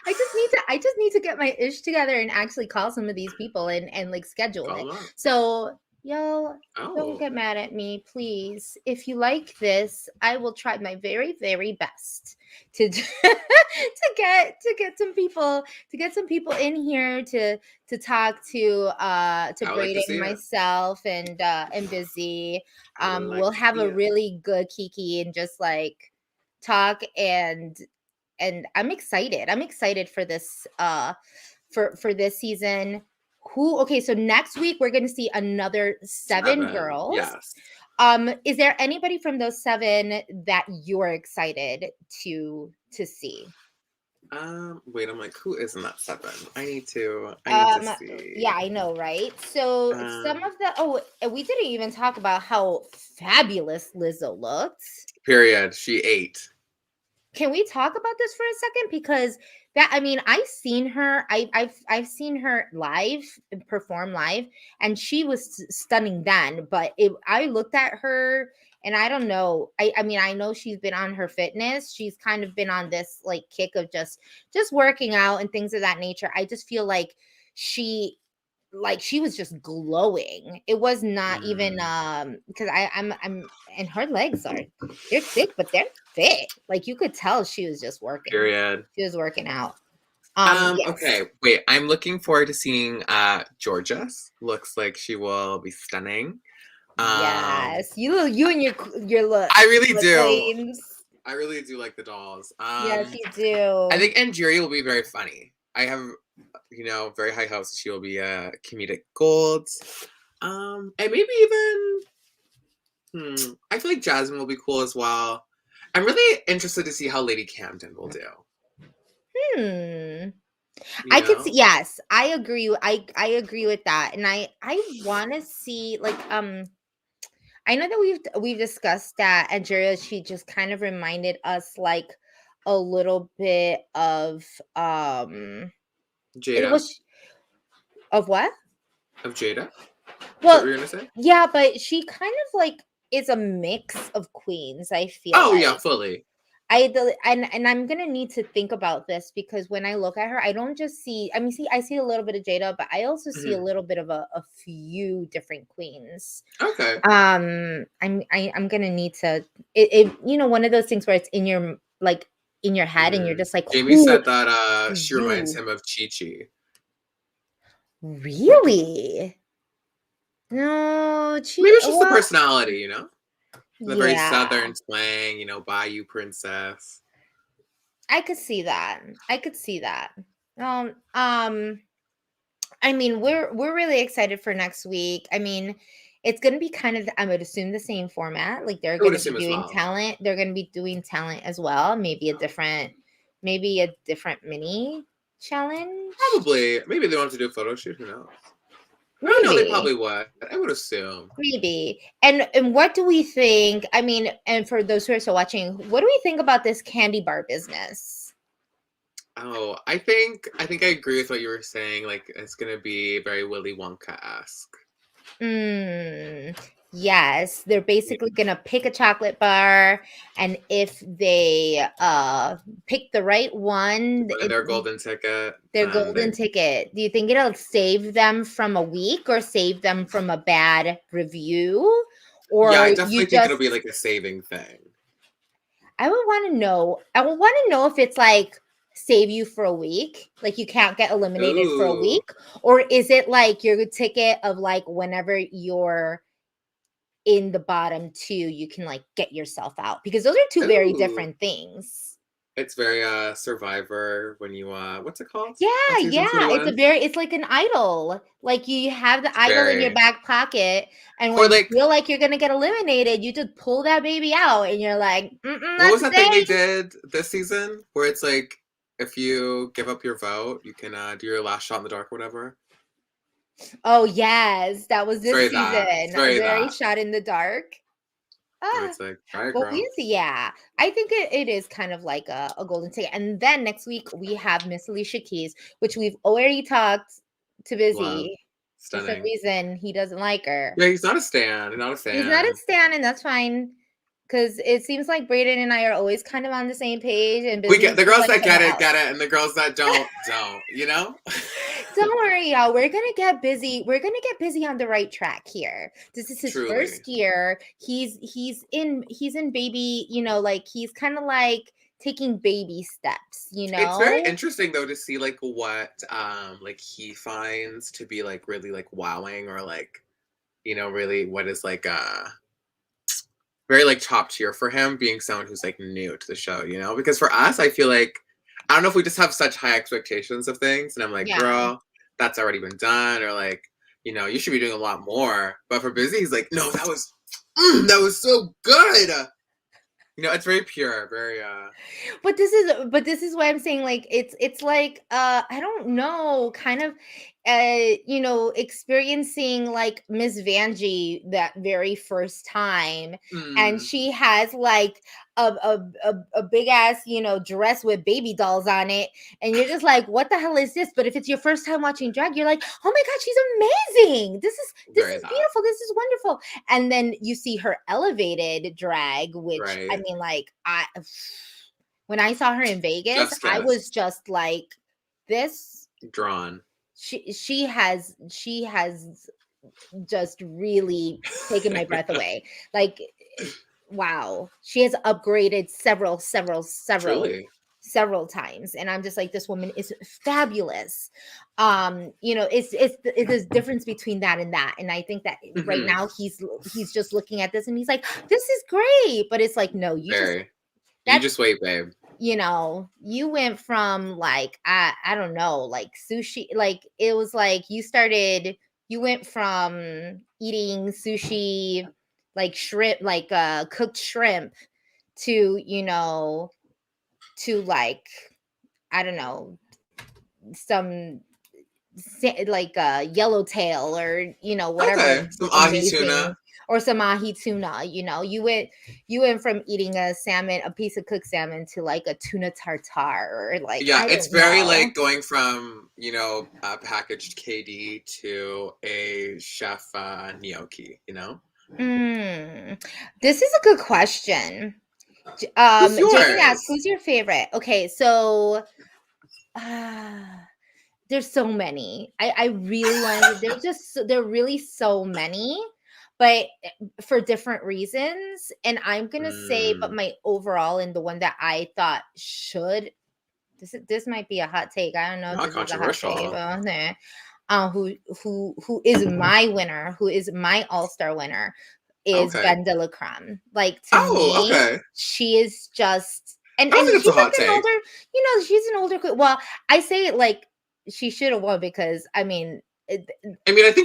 I just need to get my ish together and actually call some of these people and like schedule it. So y'all don't get mad at me, please. If you like this, I will try my very, very best to to get some people in here to talk to Brayden and myself and Busy. We'll have a really good kiki and just like talk and I'm excited. I'm excited for this for this season. So next week we're going to see another 7 girls. Yes. Is there anybody from those 7 that you're excited to see? Wait, I'm like, who is in that 7? I need to see. Yeah, I know, right? So some of the we didn't even talk about how fabulous Lizzo looked. Period. She ate. Can we talk about this for a second? Because I've seen her. I've seen her live perform live, and she was stunning then. But I looked at her, and I don't know. I know she's been on her fitness. She's kind of been on this like kick of just working out and things of that nature. I just feel like she was just glowing. It was not even because I'm and her legs they're thick, but they're fit. Like you could tell she was just working. Period. She was working out. Yes. Okay, wait. I'm looking forward to seeing Georgia's. Looks like she will be stunning. Yes, you and your look. I really do. Flames. I really do like the dolls. Yes, you do. I think Angeria will be very funny. I have, very high hopes she will be comedic gold. And maybe even, I feel like Jasmine will be cool as well. I'm really interested to see how Lady Camden will do. I could see. Yes, I agree. I agree with that, and I want to see like I know that we've discussed that Angeria. She just kind of reminded us like a little bit of Jada. Of what? Of Jada. Well, is that what you're gonna say? Yeah, but she kind of like is a mix of queens. I feel. Oh yeah, fully. and I'm gonna need to think about this, because when I look at her, I don't just see. I mean, I see a little bit of Jada, but I also see a little bit of a few different queens. Okay. I'm gonna need to. One of those things where it's in your head, and you're just like, Jamie said that she reminds him of Chi-Chi. Really? No, Maybe it's just the personality, you know? The very southern slang, Bayou princess. I could see that. I mean, we're really excited for next week. I mean, it's going to be kind of, I would assume, the same format. Like, they're going to be doing talent. They're going to be doing talent as well. Maybe a different mini challenge. Probably. Maybe they want to do a photo shoot. Who knows? I don't know. They probably would. I would assume. Maybe. And what do we think? I mean, and for those who are still watching, what do we think about this candy bar business? Oh, I think I agree with what you were saying. Like, it's gonna be very Willy Wonka-esque. Yes, they're basically gonna pick a chocolate bar, and if they pick the right one, their golden ticket. Ticket. Do you think it'll save them from a week or save them from a bad review? Or yeah, I definitely think it'll be like a saving thing. I would want to know. If it's like save you for a week, like you can't get eliminated for a week, or is it like your ticket of like whenever you're in the bottom two, you can like get yourself out, because those are two very different things. It's very Survivor when you what's it called? Yeah, it's like an idol. Like you have the idol in your back pocket, and when you feel like you're gonna get eliminated, you just pull that baby out, and you're like, what was that thing they did this season where it's like, if you give up your vote, you can do your last shot in the dark or whatever? Oh yes, that was this season. Very shot in the dark. It's like, all right, yeah, I think it is kind of like a golden ticket. And then next week we have Miss Alicia Keys, which we've already talked to Busy. For some reason, he doesn't like her. Yeah, he's not a stan. He's not a stan, and that's fine. Because it seems like Brayden and I are always kind of on the same page, and we get the girls that get it, and the girls that don't. You know. Don't worry, y'all. We're gonna get busy. We're gonna get busy on the right track here. This is his first year. He's in baby. Like he's kind of like taking baby steps. It's very interesting though to see like what like he finds to be like really like wowing, or like really what is like very like top tier for him, being someone who's like new to the show, because for us, I feel like, I don't know if we just have such high expectations of things, and I'm like, girl, that's already been done, or like, you should be doing a lot more. But for Busy, he's like, no, that was so good. It's very pure, very But this is why I'm saying, like, it's like I don't know, kind of experiencing like Miss Vanjie that very first time, and she has like a big ass dress with baby dolls on it, and you're just like, what the hell is this? But if it's your first time watching drag, you're like, oh my god, she's amazing, this is beautiful, this is wonderful. And then you see her elevated drag, which I mean, like, when I saw her in Vegas, I was just like, this drawn. She has just really taken my breath away. Like, wow, she has upgraded several times, and I'm just like, this woman is fabulous. It's a difference between that and that, and I think that right now he's just looking at this and he's like, this is great, but it's like, no, you just wait, babe. You went from like, I don't know, like sushi, like it was like you went from eating sushi, like shrimp, like cooked shrimp, to to like, I don't know, some like yellowtail, or whatever, some ahi tuna. Or some ahi tuna. You went from eating a piece of cooked salmon, to like a tuna tartare, or like, it's very like going from a packaged KD to a chef gnocchi. This is a good question. Who's yours? Jamie asked, who's your favorite? Okay, so there's so many. I really wanted to, there are really so many, but for different reasons. And I'm gonna say, but my overall and the one that I thought should, this might be a hot take. I don't know if Not this is a hot take, but who is my winner, who is my all-star winner, is Ben de la Creme. Like, to me, she is just, and she's like an older, she's an older queen. Well, I say it like she should have won because I think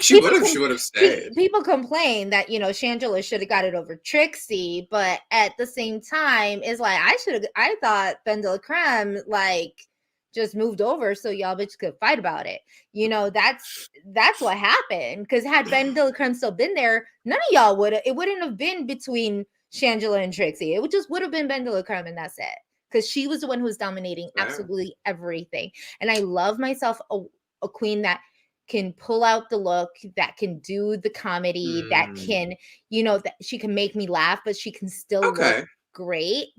she would have. She would have stayed. People complain that Shangela should have got it over Trixie, but at the same time, it's like I thought Ben de la Creme like just moved over so y'all bitches could fight about it. That's what happened. Because had Ben de la Creme still been there, none of y'all would have. It wouldn't have been between Shangela and Trixie. It just would have been Ben de la Creme, and that's it. Because she was the one who was dominating absolutely everything. And I love myself a queen that can pull out the look, that can do the comedy, that can, that she can make me laugh, but she can still look great.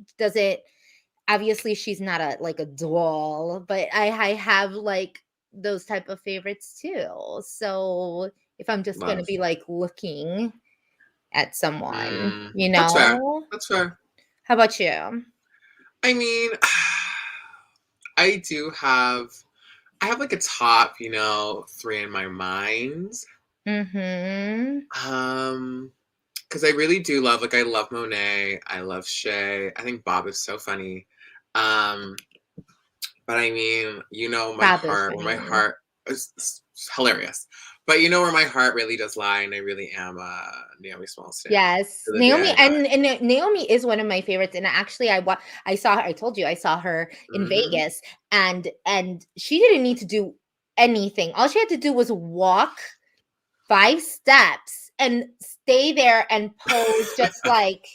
Obviously she's not a doll, but I have like those type of favorites too. So if I'm just going to be like looking at someone, That's fair. How about you? I mean, I have like a top, 3 in my mind. Because I really do love, I love Monet, I love Shay. I think Bob is so funny. But I mean, my heart is hilarious. But where my heart really does lie, and I really am Naomi Smalls. Yes, Naomi, and Naomi is one of my favorites. And actually, I saw her. I told you I saw her in Vegas, and she didn't need to do anything. All she had to do was walk 5 steps and stay there and pose, just like,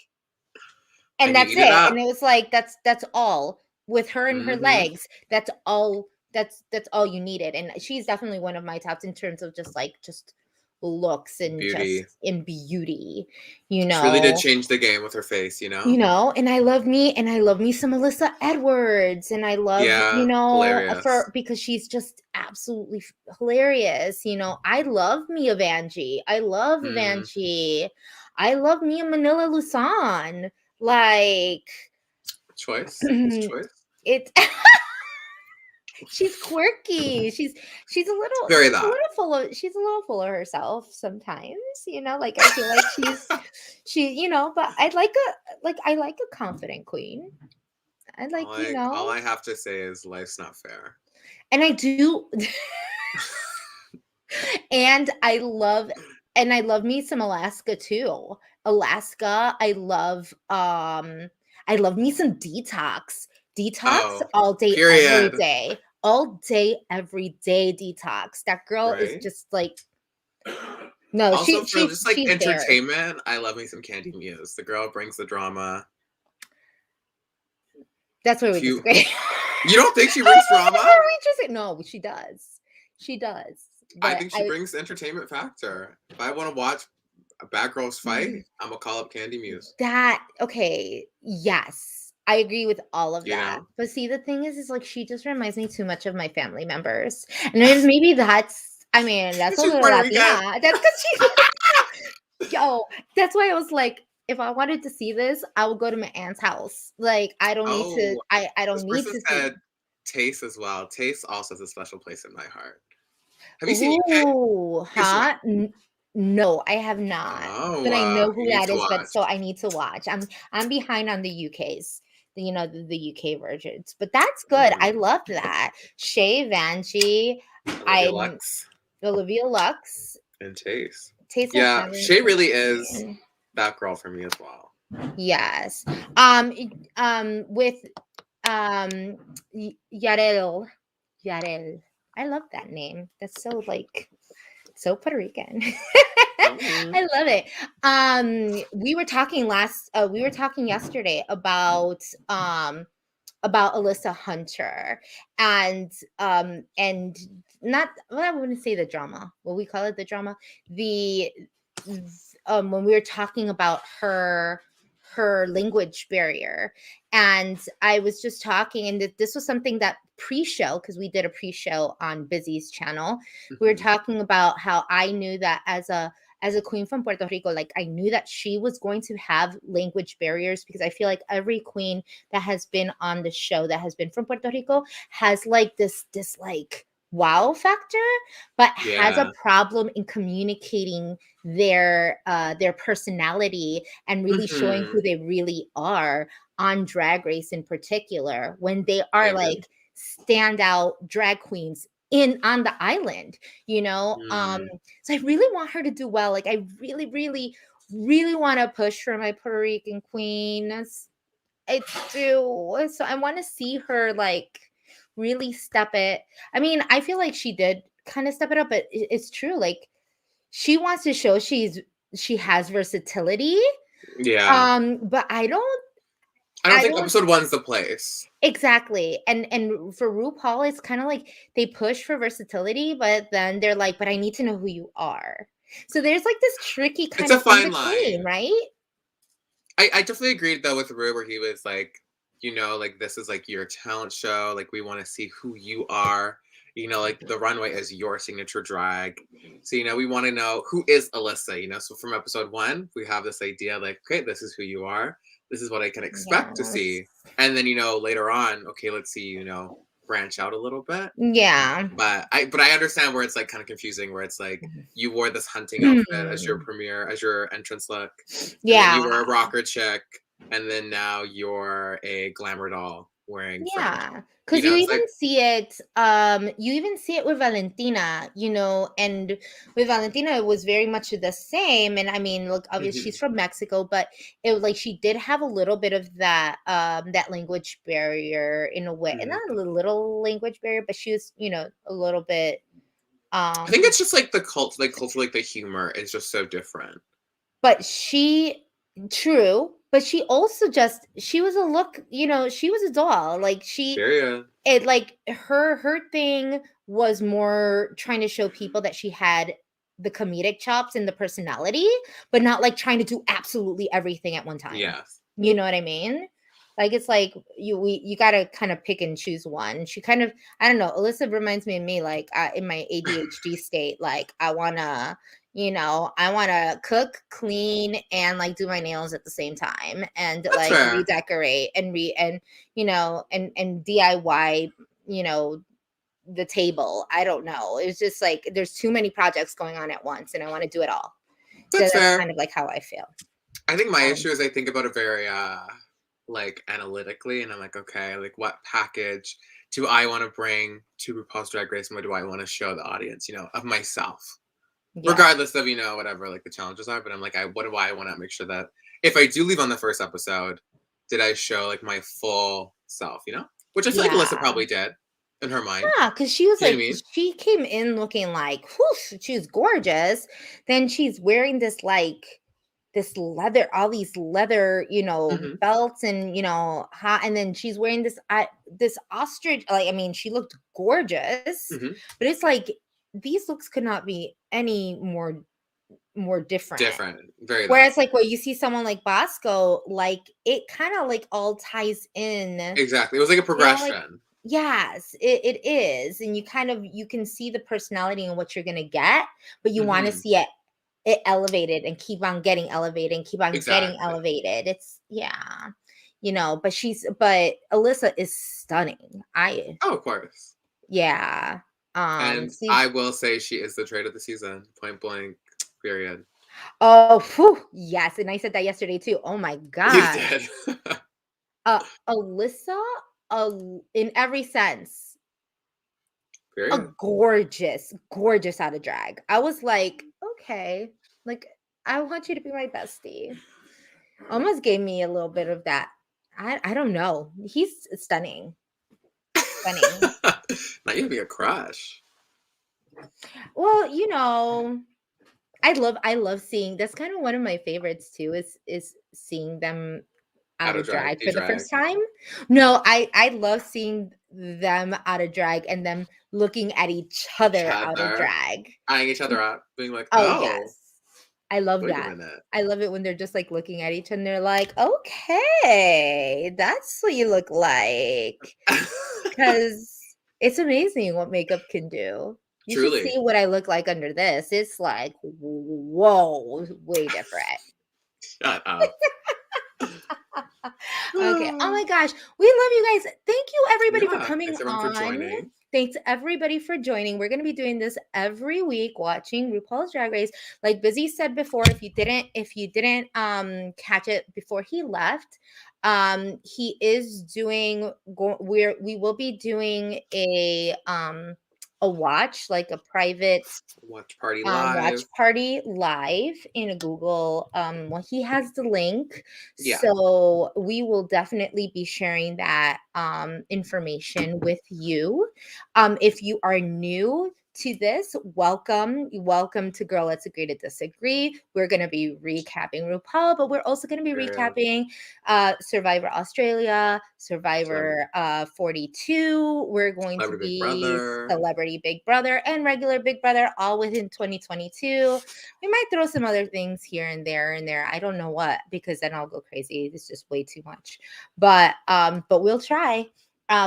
and that's it. And it was like that's all with her and her legs. That's all. That's all you needed. And she's definitely one of my tops in terms of just looks and beauty. Just in beauty, She really did change the game with her face, and I love me some Melissa Edwards, and I love, because she's just absolutely hilarious. I love Mia Vanjie. I love Vanjie. I love Mia Manila Luzon. Choice. It she's quirky. She's a little she's a little full of herself sometimes, I feel like but I like a confident queen. All I have to say is life's not fair. And I do and I love me some Alaska too. I love me some Detox all day, every day. All day, every day Detox. That girl is just no. Also, she's just entertainment. There. I love me some Candy Muse. The girl brings the drama. That's where we disagree. You don't think she brings drama? No, she does. She does. I think she brings the entertainment factor. If I want to watch a bad girls fight, I'm gonna call up Candy Muse. Yes. I agree with all of that. But see, the thing is she just reminds me too much of my family members. And maybe that's a little Latina. That's because she's that's why I was like, if I wanted to see this, I would go to my aunt's house. I don't need to. I don't need to see. Taste as well. Taste also has a special place in my heart. Have you seen UK? No, I have not. But I know who that is. But so I need to watch. I'm behind on the UK's. The UK versions, but that's good. I love that. Shay Vanjie, Olivia Lux, and Taste. Yeah, Shay really is that girl for me as well. Yes. With Yarel. I love that name. That's so so Puerto Rican. I love it. We were talking yesterday about Alyssa Hunter and not, well, I wouldn't say the drama. What we call it, the drama. When we were talking about her her language barrier. And I was just talking, and this was something that pre-show, because we did a pre-show on Busy's channel. We were talking about how I knew that as a queen from Puerto Rico, like I knew that she was going to have language barriers, because I feel like every queen that has been on the show that has been from Puerto Rico has like this like wow factor, but has a problem in communicating their personality and really showing who they really are on Drag Race in particular, when they are like standout drag queens on the island, you know. So I really want her to do well. Like I really, really, really want to push for my Puerto Rican queens. I do. So I want to see her like really step it. I mean, I feel like she did kind of step it up, but it's true. Like she wants to show she has versatility. Yeah. But I don't think episode 1's the place. Exactly. And for RuPaul, it's kind of like they push for versatility, but then they're like, but I need to know who you are. So there's like this tricky kind of fine line, right? I definitely agreed though with Ru, where he was like, you know, like this is like your talent show. Like we want to see who you are. You know, like the runway is your signature drag. So, you know, we want to know who is Alyssa, you know. So from episode 1, we have this idea like, okay, this is who you are. This is what I can expect to see. And then, you know, later on, okay, let's see, you know, branch out a little bit. Yeah. But I understand where it's like kind of confusing, where it's like you wore this hunting outfit as your premiere, as your entrance look. Yeah. And then you were a rocker chick, and then now you're a glamour doll wearing yeah. Because you even see it, with Valentina, you know, and with Valentina it was very much the same. And I mean, look, obviously she's from Mexico, but it was like she did have a little bit of that that language barrier in a way, and not a little language barrier, but she was, you know, a little bit. I think it's just like the culture, like the humor is just so different. But true. But she also she was a look, you know, she was a doll. Like it like her thing was more trying to show people that she had the comedic chops and the personality, but not like trying to do absolutely everything at one time. Yes. You know what I mean? Like it's like you gotta kind of pick and choose one. She kind of, I don't know, Alyssa reminds me of me, like in my ADHD state. Like I wanna cook, clean, and like do my nails at the same time, and That's like fair. redecorate and you know, and DIY, you know, the table. I don't know. It's just like there's too many projects going on at once, and I want to do it all. That's so that's fair. kind of like how I feel. I think my issue is I think about it very like analytically, and I'm like, okay, like what package do I want to bring to RuPaul's Drag Race, and what do I want to show the audience, you know, of myself? Yeah. Regardless of, you know, whatever like the challenges are, but I'm like, what do I want to make sure that if I do leave on the first episode, did I show like my full self, you know? Which I feel like Alyssa probably did in her mind. Yeah, because she was like, she came in looking like, whoosh, she's gorgeous. Then she's wearing this like this leather, all these leather, you know, belts, and you know, and then she's wearing this ostrich. Like, I mean, she looked gorgeous, but it's like these looks could not be any more different. Very. Whereas like when you see someone like Bosco, like it kind of like all ties in. Exactly, it was like a progression. You know, like, yes, it is, and you can see the personality and what you're gonna get, but you want to see it elevated and keep on getting elevated and keep on getting elevated. It's you know, but Alyssa is stunning. Of course. Yeah. And I will say she is the trade of the season, point blank, period. Oh, whew, yes, and I said that yesterday too. Oh my god. You did. Alyssa, in every sense, period. a gorgeous out of drag. I was like, okay, like I want you to be my bestie. Almost gave me a little bit of that. I don't know. He's stunning. Not you be a crush. Well, you know, I love seeing. That's kind of one of my favorites too. Is seeing them out of drag for the first time. No, I love seeing them out of drag and them looking at each other out of drag, eyeing each other up, being like, oh yes, I love Wait a that. minute. I love it when they're just like looking at each other and they're like, okay, that's what you look like. Because it's amazing what makeup can do. You should Truly. see what I look like under this. It's like, whoa, way different. Shut up. Okay. Oh my gosh. We love you guys. Thank you everybody for coming thanks everyone on. for joining. Thanks everybody for joining. We're going to be doing this every week, watching RuPaul's Drag Race. Like Busy said before, if you didn't catch it before he left, he is doing we will be doing a watch, like a private Watch party live in a Google. Well, he has the link, Yeah. so we will definitely be sharing that information with you. If you are new to this, welcome to Girl Let's Agree to Disagree. We're going to be recapping RuPaul, but we're also going to be recapping Survivor Australia, Survivor 42. We're going to be Celebrity Big Brother and regular Big Brother, all within 2022. We might throw some other things here and there. I don't know what, because then I'll go crazy. It's just way too much. But we'll try.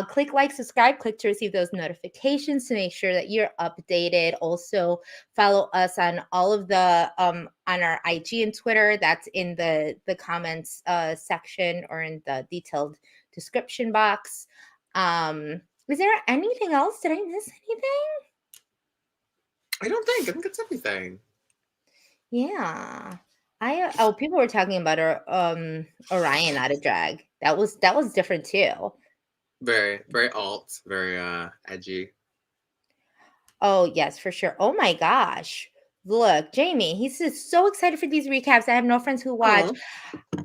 Click like, subscribe, click to receive those notifications to make sure that you're updated. Also, follow us on all of the on our IG and Twitter. That's in the comments section or in the detailed description box. Is there anything else? Did I miss anything? I don't think. I think it's everything. Yeah. People were talking about Orion out of drag. That was different too. Very, very alt, very edgy. Oh, yes, for sure. Oh my gosh. Look, Jamie, he's just so excited for these recaps. I have no friends who watch. Aww.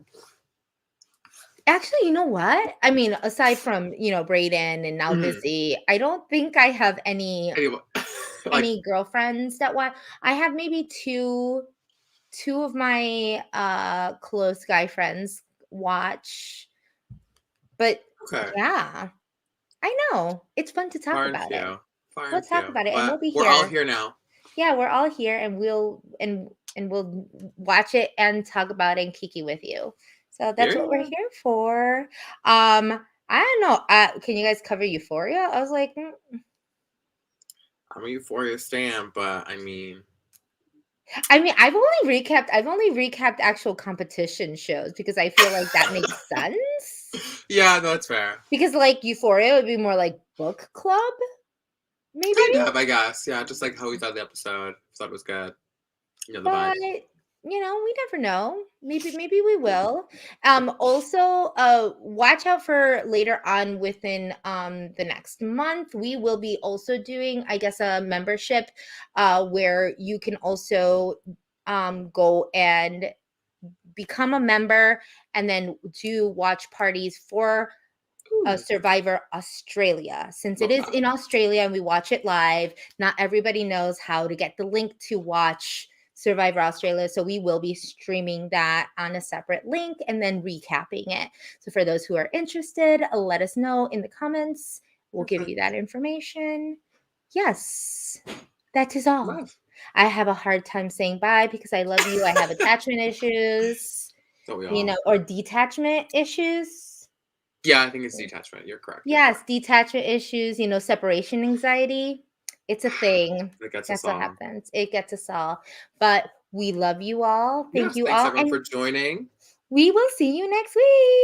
Actually, you know what? I mean, aside from, BREYDON and now Busy, I don't think I have any girlfriends that watch. I have maybe two of my close guy friends watch. But yeah, I know. It's fun to talk about it. We'll talk about it, and we'll be here. We're all here now. Yeah, we're all here, and we'll watch it and talk about it and kiki with you. So that's what we're here for. I don't know. Can you guys cover Euphoria? I was like, I'm a Euphoria stan, but I mean, I've only recapped actual competition shows because I feel like that makes sense. Yeah, no, that's fair. Because like Euphoria would be more like book club, maybe. Kind of, I guess. Yeah, just like how we thought the episode. Thought it was good. The but vibes. We never know. Maybe we will. Also, watch out for later on within the next month. We will be also doing, I guess, a membership where you can also go and become a member and then do watch parties for Survivor Australia. Since it is in Australia and we watch it live, not everybody knows how to get the link to watch Survivor Australia. So we will be streaming that on a separate link and then recapping it. So for those who are interested, let us know in the comments. We'll give you that information. Yes, that is all. Love. I have a hard time saying bye because I love you. I have attachment issues, or detachment issues. Yeah, I think it's detachment. You're correct. Yes, detachment issues, separation anxiety. It's a thing. That's what happens. It gets us all. But we love you all. Thank you all. Thanks everyone for joining. We will see you next week.